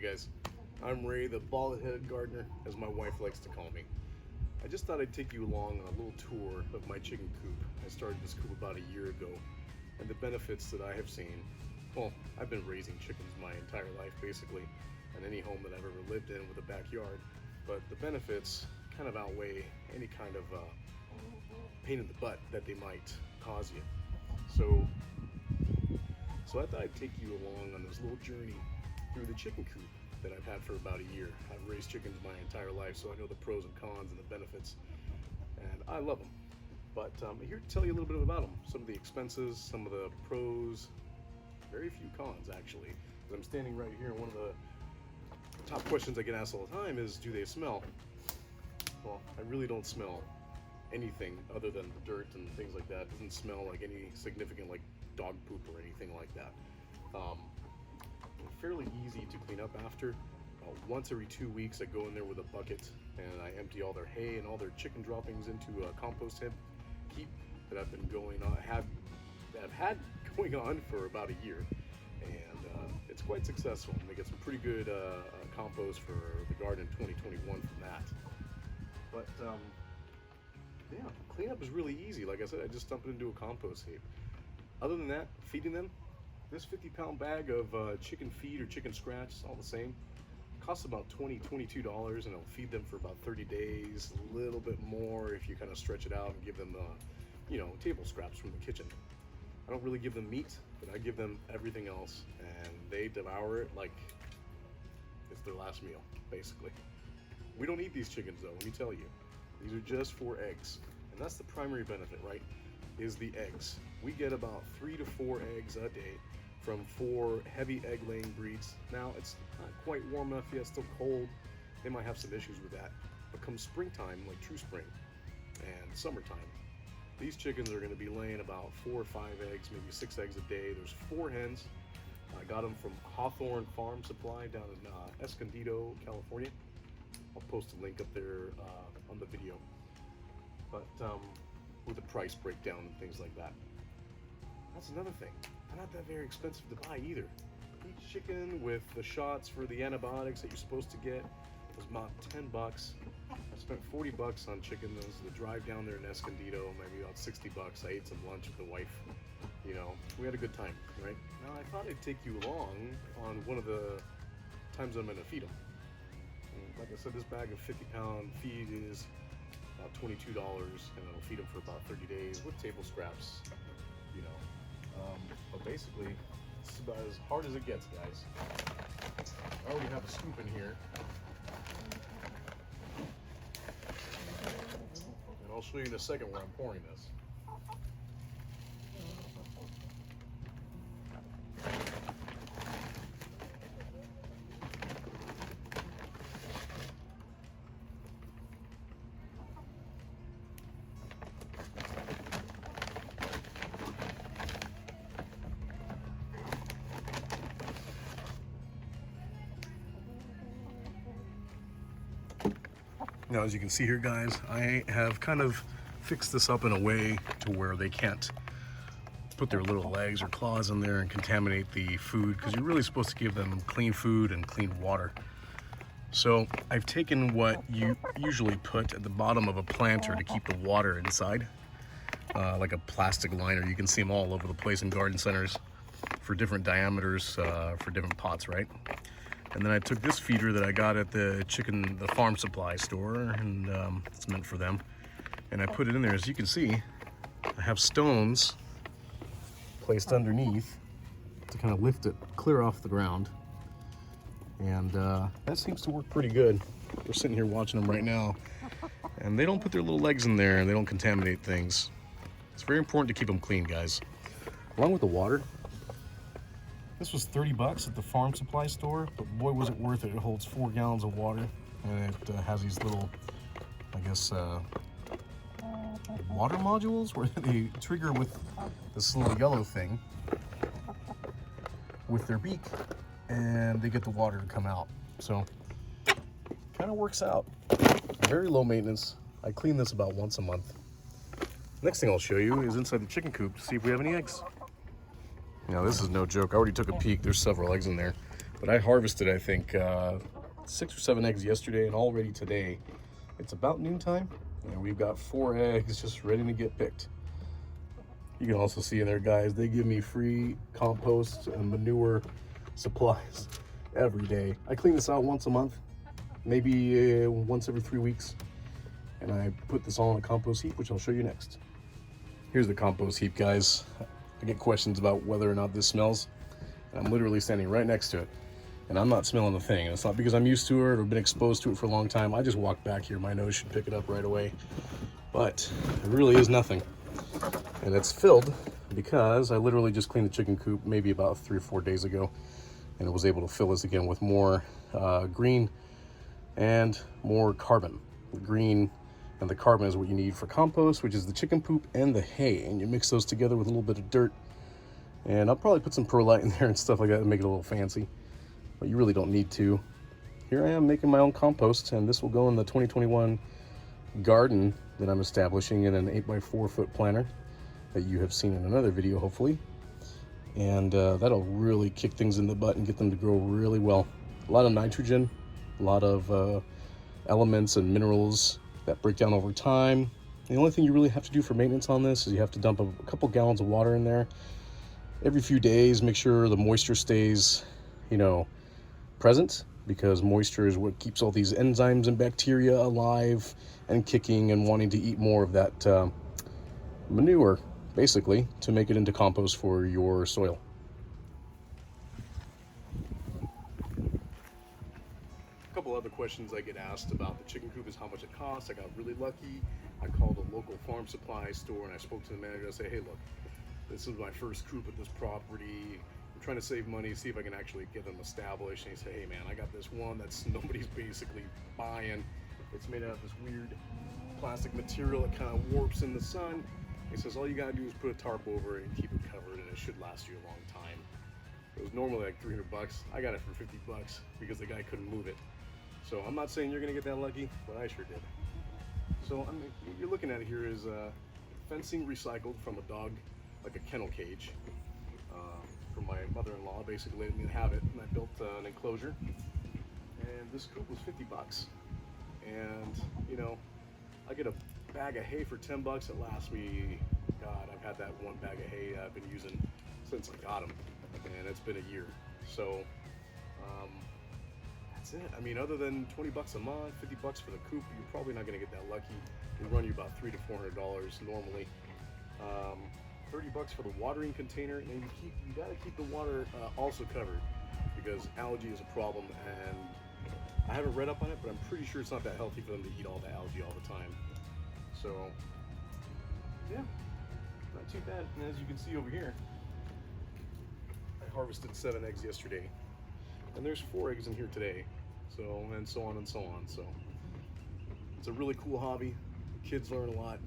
guys, I'm Ray, the bald-headed Gardner, as my wife likes to call me. I just thought I'd take you along on a little tour of my chicken coop. I started this coop about a year ago, and the benefits that I have seen. Well, I've been raising chickens my entire life, basically, in any home that I've ever lived in with a backyard. But the benefits kind of outweigh any kind of pain in the butt that they might cause you. So I thought I'd take you along on this little journey through the chicken coop that I've had for about a year. I've raised chickens my entire life, so I know the pros and cons and the benefits, and I love them. But I'm here to tell you a little bit about them, some of the expenses, some of the pros, very few cons actually. As I'm standing right here, and one of the top questions I get asked all the time is, do they smell? Well, I really don't smell anything other than the dirt and things like that. It doesn't smell like any significant like dog poop or anything like that. Fairly easy to clean up after. Once every 2 weeks I go in there with a bucket and I empty all their hay and all their chicken droppings into a compost heap that I've been had going on for about a year, and it's quite successful. And they get some pretty good compost for the garden in 2021 from that. But yeah, cleanup is really easy. Like I said, I just dump it into a compost heap. Other than that, feeding them, this 50-pound bag of chicken feed or chicken scratch, it's all the same. Costs about $22, and it'll feed them for about 30 days, a little bit more if you kind of stretch it out and give them, table scraps from the kitchen. I don't really give them meat, but I give them everything else, and they devour it like it's their last meal, basically. We don't eat these chickens though, let me tell you. These are just for eggs, and that's the primary benefit, right? Is the eggs. We get about 3 to 4 eggs a day from 4 heavy egg laying breeds. Now it's not quite warm enough yet, it's still cold. They might have some issues with that. But come springtime, like true spring and summertime, these chickens are going to be laying about 4 or 5 eggs, maybe 6 eggs a day. There's 4 hens. I got them from Hawthorne Farm Supply down in Escondido, California. I'll post a link up there on the video. But with the price breakdown and things like that. That's another thing. They're not that very expensive to buy either. Each chicken with the shots for the antibiotics that you're supposed to get was about $10. I spent $40 on chicken. Those the drive down there in Escondido, maybe about $60. I ate some lunch with the wife. You know, we had a good time, right? Now I thought I'd take you along on one of the times I'm gonna feed them. And like I said, this bag of 50-pound feed is about $22, and it'll feed them for about 30 days with table scraps, you know. But basically, it's about as hard as it gets, guys. I already have a scoop in here, and I'll show you in a second where I'm pouring this. Now, as you can see here, guys, I have kind of fixed this up in a way to where they can't put their little legs or claws in there and contaminate the food, because you're really supposed to give them clean food and clean water. So I've taken what you usually put at the bottom of a planter to keep the water inside, like a plastic liner. You can see them all over the place in garden centers for different diameters, for different pots, right? And then I took this feeder that I got at the farm supply store, and it's meant for them. And I put it in there. As you can see, I have stones placed underneath to kind of lift it clear off the ground. And that seems to work pretty good. We're sitting here watching them right now, and they don't put their little legs in there, and they don't contaminate things. It's very important to keep them clean, guys. Along with the water, this was $30 at the farm supply store, but boy was it worth it. It holds 4 gallons of water, and it has these little, I guess, water modules where they trigger with this little yellow thing with their beak, and they get the water to come out. So kind of works out. Very low maintenance. I clean this about once a month. Next thing I'll show you is inside the chicken coop to see if we have any eggs. Now this is no joke. I already took a peek. There's several eggs in there. But I harvested, I think, 6 or 7 eggs yesterday, and already today, it's about noontime, and we've got 4 eggs just ready to get picked. You can also see in there, guys, they give me free compost and manure supplies every day. I clean this out once a month, maybe once every 3 weeks, and I put this all in a compost heap, which I'll show you next. Here's the compost heap, guys. I get questions about whether or not this smells, and I'm literally standing right next to it, and I'm not smelling a thing. And it's not because I'm used to it or been exposed to it for a long time. I just walked back here. My nose should pick it up right away, but it really is nothing. And it's filled because I literally just cleaned the chicken coop maybe about 3 or 4 days ago, and it was able to fill this again with more green and more carbon. The green and the carbon is what you need for compost, which is the chicken poop and the hay, and you mix those together with a little bit of dirt, and I'll probably put some perlite in there and stuff like that to make it a little fancy, but you really don't need to. Here I am making my own compost, and this will go in the 2021 garden that I'm establishing in an 8x4 foot planter that you have seen in another video, hopefully. And that'll really kick things in the butt and get them to grow really well. A lot of nitrogen, a lot of elements and minerals that break down over time. The only thing you really have to do for maintenance on this is you have to dump a couple gallons of water in there every few days. Make sure the moisture stays, present, because moisture is what keeps all these enzymes and bacteria alive and kicking and wanting to eat more of that manure, basically, to make it into compost for your soil. A couple other questions I get asked about the chicken coop is how much it costs. I got really lucky. I called a local farm supply store and I spoke to the manager. I said, hey, look, this is my first coop at this property. I'm trying to save money, see if I can actually get them established. And he said, hey man, I got this one that's nobody's basically buying. It's made out of this weird plastic material that kind of warps in the sun. He says all you gotta do is put a tarp over it and keep it covered, and it should last you a long time. It was normally like 300 bucks. I got it for 50 bucks because the guy couldn't move it. So I'm not saying you're gonna get that lucky, but I sure did. So I mean, what you're looking at here is fencing recycled from a dog, like a kennel cage, from my mother-in-law. Basically let me have it, and I built an enclosure. And this coop was 50 bucks. And I get a bag of hay for 10 bucks. It lasts me, God, I've had that one bag of hay I've been using since I got them, and it's been a year. So that's it. I mean, other than 20 bucks a month, 50 bucks for the coop, you're probably not going to get that lucky. It'll run you about $300 to $400 normally. 30 bucks for the watering container, and you got to keep the water also covered, because algae is a problem, and I haven't read up on it, but I'm pretty sure it's not that healthy for them to eat all the algae all the time. So, yeah, not too bad. And as you can see over here, I harvested 7 eggs yesterday, and there's 4 eggs in here today. So, and so on and so on. So, it's a really cool hobby. The kids learn a lot.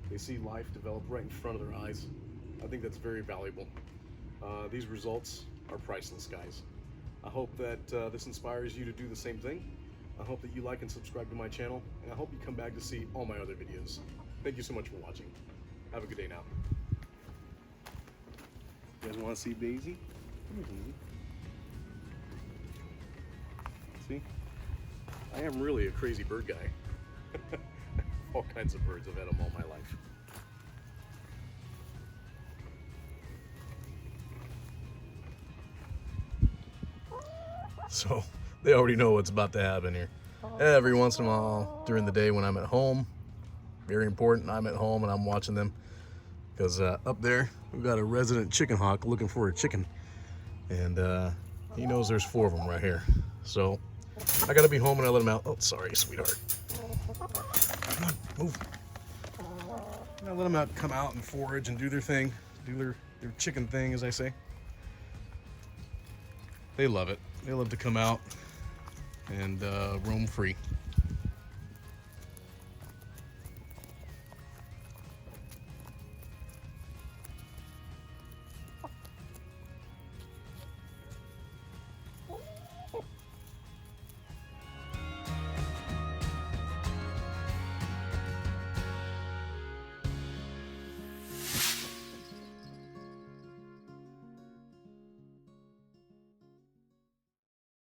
They see life develop right in front of their eyes. I think that's very valuable. These results are priceless, guys. I hope that this inspires you to do the same thing. I hope that you like and subscribe to my channel, and I hope you come back to see all my other videos. Thank you so much for watching. Have a good day now. You guys want to see Daizy? Here's Daizy. See? I am really a crazy bird guy. All kinds of birds. I've had them all my life. So they already know what's about to happen here. Every once in a while during the day when I'm at home, very important, I'm at home and I'm watching them, because up there we've got a resident chicken hawk looking for a chicken, and he knows there's 4 of them right here. So I gotta be home and I let him out. Oh, sorry, sweetheart. Come on, move. I let them out, come out and forage and do their thing, do their chicken thing, as I say. They love it. They love to come out and roam free.